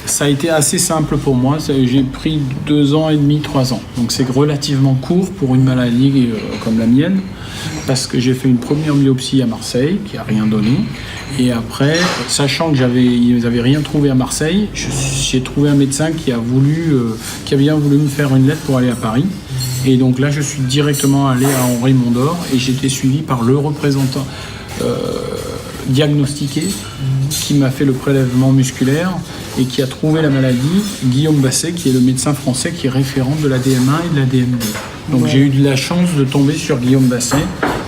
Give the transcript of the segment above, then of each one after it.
Ça a été assez simple pour moi. J'ai pris 2 ans et demi, 3 ans. Donc c'est relativement court pour une maladie comme la mienne, parce que j'ai fait une première biopsie à Marseille qui n'a rien donné. Et après, sachant que ils n'avaient rien trouvé à Marseille, j'ai trouvé un médecin qui a bien voulu me faire une lettre pour aller à Paris. Et donc là, je suis directement allé à Henri Mondor et j'ai été suivi par le représentant diagnostiqué qui m'a fait le prélèvement musculaire et qui a trouvé la maladie, Guillaume Basset, qui est le médecin français qui est référent de la DM1 et de la DM2. Donc j'ai eu de la chance de tomber sur Guillaume Basset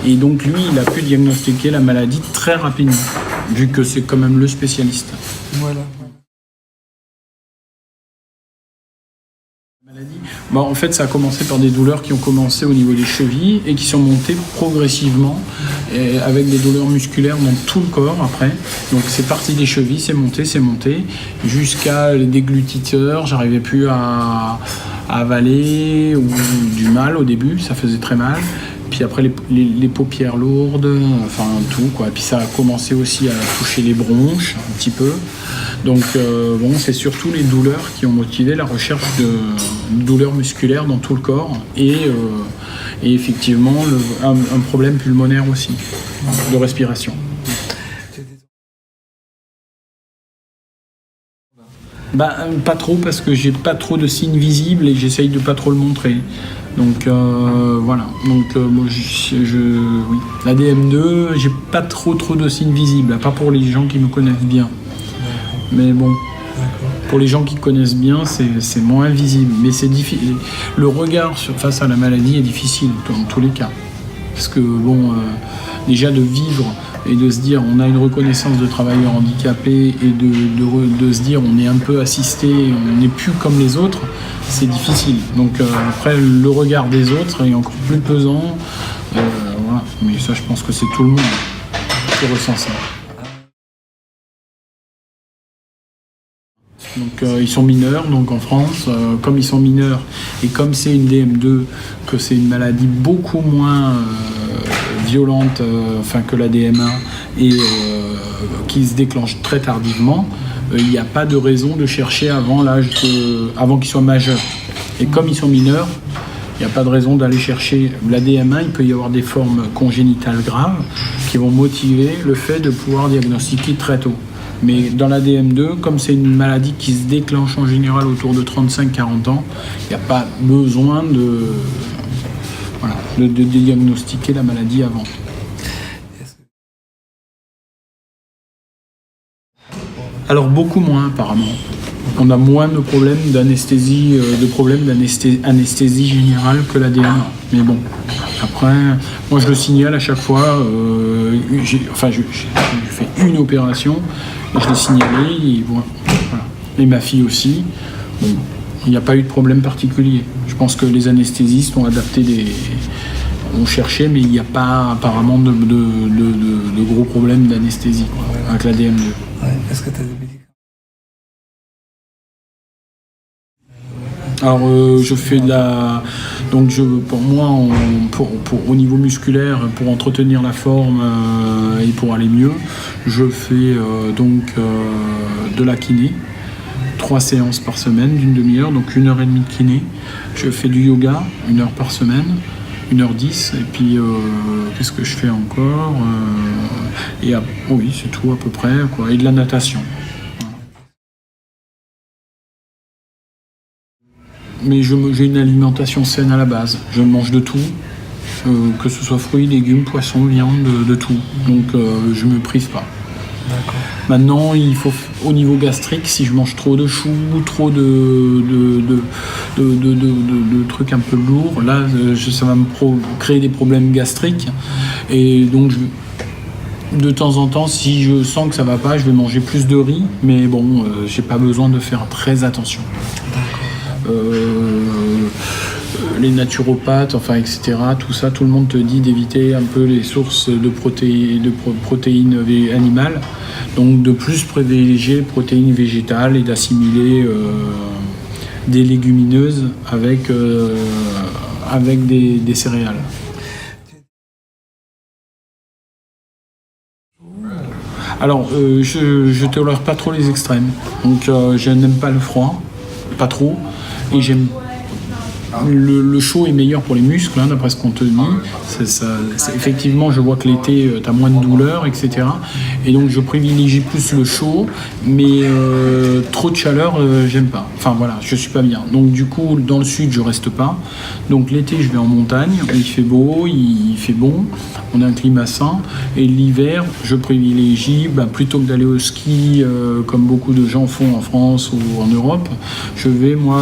et donc lui, il a pu diagnostiquer la maladie très rapidement, vu que c'est quand même le spécialiste. Voilà. En fait, ça a commencé par des douleurs qui ont commencé au niveau des chevilles et qui sont montées progressivement avec des douleurs musculaires dans tout le corps après. Donc c'est parti des chevilles, c'est monté, jusqu'à les déglutiteurs. J'arrivais plus à avaler ou du mal au début, ça faisait très mal. Puis après les paupières lourdes, enfin tout quoi. Et puis ça a commencé aussi à toucher les bronches un petit peu. Donc c'est surtout les douleurs qui ont motivé la recherche de douleurs musculaires dans tout le corps et effectivement un problème pulmonaire aussi, de respiration. Pas trop parce que j'ai pas trop de signes visibles et j'essaye de pas trop le montrer. Donc voilà. Donc moi oui. La DM2, j'ai pas trop de signes visibles, à part pour les gens qui me connaissent bien. Mais bon, pour les gens qui connaissent bien, c'est moins visible. Mais c'est difficile. Le regard face à la maladie est difficile dans tous les cas. Parce que déjà de vivre et de se dire on a une reconnaissance de travailleur handicapé et de se dire on est un peu assisté, on n'est plus comme les autres, c'est difficile. Donc après le regard des autres est encore plus pesant. Voilà. Mais ça je pense que c'est tout le monde qui ressent ça. Donc ils sont mineurs donc en France, comme ils sont mineurs et comme c'est une DM2, que c'est une maladie beaucoup moins violente que la DM1 et qui se déclenche très tardivement, il n'y a pas de raison de chercher avant qu'ils soient majeurs. Et comme ils sont mineurs, il n'y a pas de raison d'aller chercher la DM1. Il peut y avoir des formes congénitales graves qui vont motiver le fait de pouvoir diagnostiquer très tôt. Mais dans la DM2, comme c'est une maladie qui se déclenche en général autour de 35-40 ans, il n'y a pas besoin de diagnostiquer la maladie avant. Alors beaucoup moins apparemment. On a moins de problèmes d'anesthésie, d'anesthésie générale que la DM1. Mais bon, après, moi je le signale à chaque fois. J'ai fait une opération et je l'ai signalé. Et, voilà. Et ma fille aussi. Bon, il n'y a pas eu de problème particulier. Je pense que les anesthésistes ont cherché, mais il n'y a pas apparemment de gros problèmes d'anesthésie avec la DM2. Ouais. Est-ce que tu as des médicaments? Alors je fais pour moi au niveau musculaire, pour entretenir la forme et pour aller mieux, je fais de la kiné, 3 séances par semaine d'une demi-heure, donc 1h30 de kiné. Je fais du yoga 1 heure par semaine, 1h10, et puis qu'est-ce que je fais encore oui, c'est tout à peu près, quoi, et de la natation. Mais j'ai une alimentation saine à la base. Je mange de tout, que ce soit fruits, légumes, poissons, viande, de tout. Donc je me prive pas. D'accord. Maintenant, il faut, au niveau gastrique, si je mange trop de choux, trop de trucs un peu lourds, là, ça va me créer des problèmes gastriques. Et donc, de temps en temps, si je sens que ça va pas, je vais manger plus de riz. Mais bon, j'ai pas besoin de faire très attention. Les naturopathes, etc., tout ça, tout le monde te dit d'éviter un peu les sources de protéines animales, donc de plus privilégier protéines végétales et d'assimiler des légumineuses avec des céréales. Alors, je tolère pas trop les extrêmes. Donc, je n'aime pas le froid, pas trop. Et j'aime le chaud est meilleur pour les muscles, hein, d'après ce qu'on te dit. Effectivement, je vois que l'été, tu as moins de douleur, etc. Et donc, je privilégie plus le chaud, mais trop de chaleur, j'aime pas. Enfin, voilà, je suis pas bien. Donc, du coup, dans le sud, je reste pas. Donc, l'été, je vais en montagne. Il fait beau, il fait bon. On a un climat sain. Et l'hiver, je privilégie, plutôt que d'aller au ski, comme beaucoup de gens font en France ou en Europe, je vais, moi,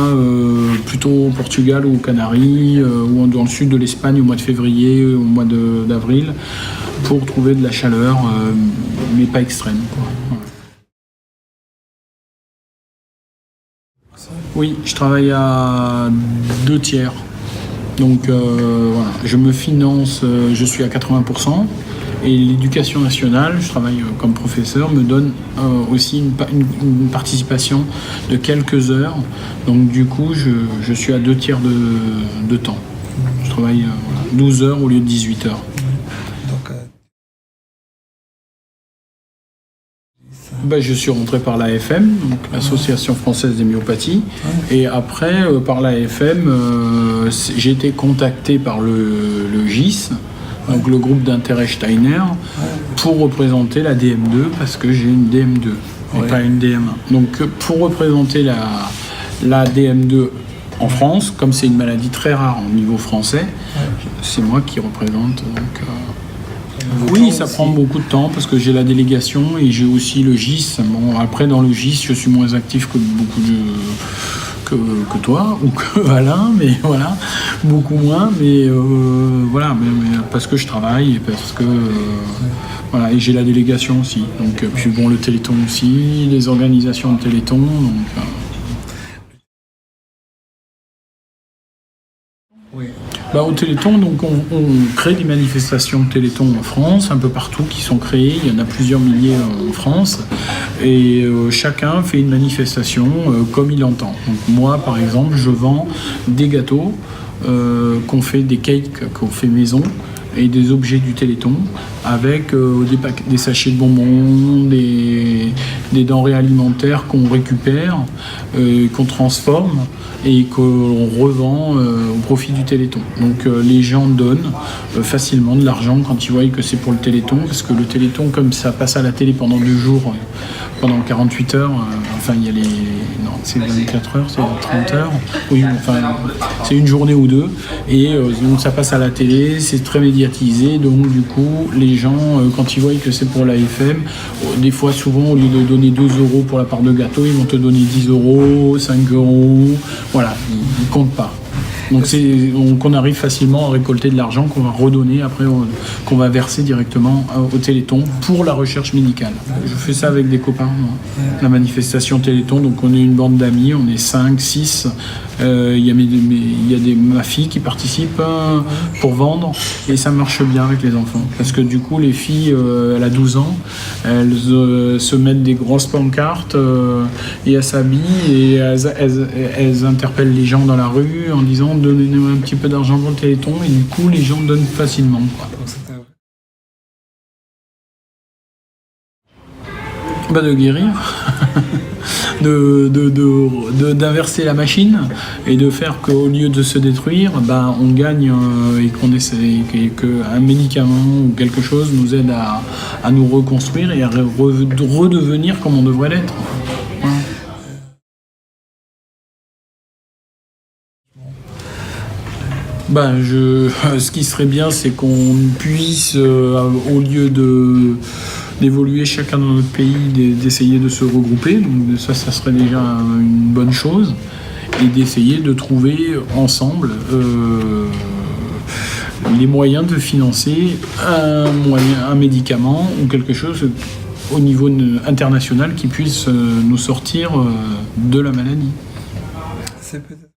plutôt au Portugal ou aux Canaries, ou dans le sud de l'Espagne au mois de février, au mois d'avril, pour trouver de la chaleur, mais pas extrême, quoi. Voilà. Oui, je travaille à 2/3. Donc voilà, je me finance, je suis à 80%. Et l'éducation nationale, je travaille comme professeur, me donne aussi une participation de quelques heures. Donc du coup, je suis à 2/3 de temps. Je travaille 12 heures au lieu de 18 heures. Donc, Je suis rentré par l'AFM, donc l'Association française des myopathies. Et après, par l'AFM, j'ai été contacté par le GIS, donc le groupe d'intérêt Steiner, pour représenter la DM2, parce que j'ai une DM2 et pas une DM1. Donc pour représenter la DM2 en France, comme c'est une maladie très rare au niveau français, c'est moi qui représente. Donc, oui, ça prend beaucoup de temps parce que j'ai la délégation et j'ai aussi le GIS. Bon, après, dans le GIS, je suis moins actif que beaucoup que toi ou que Alain, mais voilà, beaucoup moins. Mais voilà, mais parce que je travaille et parce que voilà, et j'ai la délégation aussi. Donc puis bon, le Téléthon aussi, les organisations de Téléthon. Donc, au Téléthon, donc on crée des manifestations de Téléthon en France, un peu partout, qui sont créées. Il y en a plusieurs milliers en France. Et chacun fait une manifestation comme il entend. Donc moi, par exemple, je vends des gâteaux, qu'on fait des cakes, qu'on fait maison, et des objets du Téléthon, avec des sachets de bonbons, des denrées alimentaires qu'on récupère, qu'on transforme et qu'on revend au profit du Téléthon. Donc les gens donnent facilement de l'argent quand ils voient que c'est pour le Téléthon, parce que le Téléthon, comme ça passe à la télé pendant 2 jours, pendant 48 heures, enfin il y a les... Non, c'est 24 heures, c'est 30 heures, oui, enfin c'est une journée ou deux, et donc ça passe à la télé, c'est très médiatisé, donc du coup les gens, quand ils voient que c'est pour l'AFM, des fois souvent au lieu de donner 2 € pour la part de gâteau, ils vont te donner 10 €, 5 €, voilà, ils ne comptent pas. Donc on arrive facilement à récolter de l'argent qu'on va redonner après, qu'on va verser directement au Téléthon pour la recherche médicale. Je fais ça avec des copains, la manifestation Téléthon. Donc on est une bande d'amis, on est 5, 6. Il y a ma fille qui participe pour vendre, et ça marche bien avec les enfants. Parce que du coup, les filles, elle a 12 ans, elles se mettent des grosses pancartes et elles s'habillent et elles interpellent les gens dans la rue en disant donnez-nous un petit peu d'argent pour le Téléthon, et du coup les gens donnent facilement, quoi. De guérir, d'inverser la machine et de faire qu'au lieu de se détruire, on gagne et qu'on essaie, qu'un médicament ou quelque chose nous aide à nous reconstruire et à redevenir comme on devrait l'être. Ce qui serait bien, c'est qu'on puisse, au lieu d'évoluer chacun dans notre pays, d'essayer de se regrouper. Donc ça serait déjà une bonne chose. Et d'essayer de trouver ensemble les moyens de financer un médicament ou quelque chose au niveau international qui puisse nous sortir de la maladie. C'est peut-être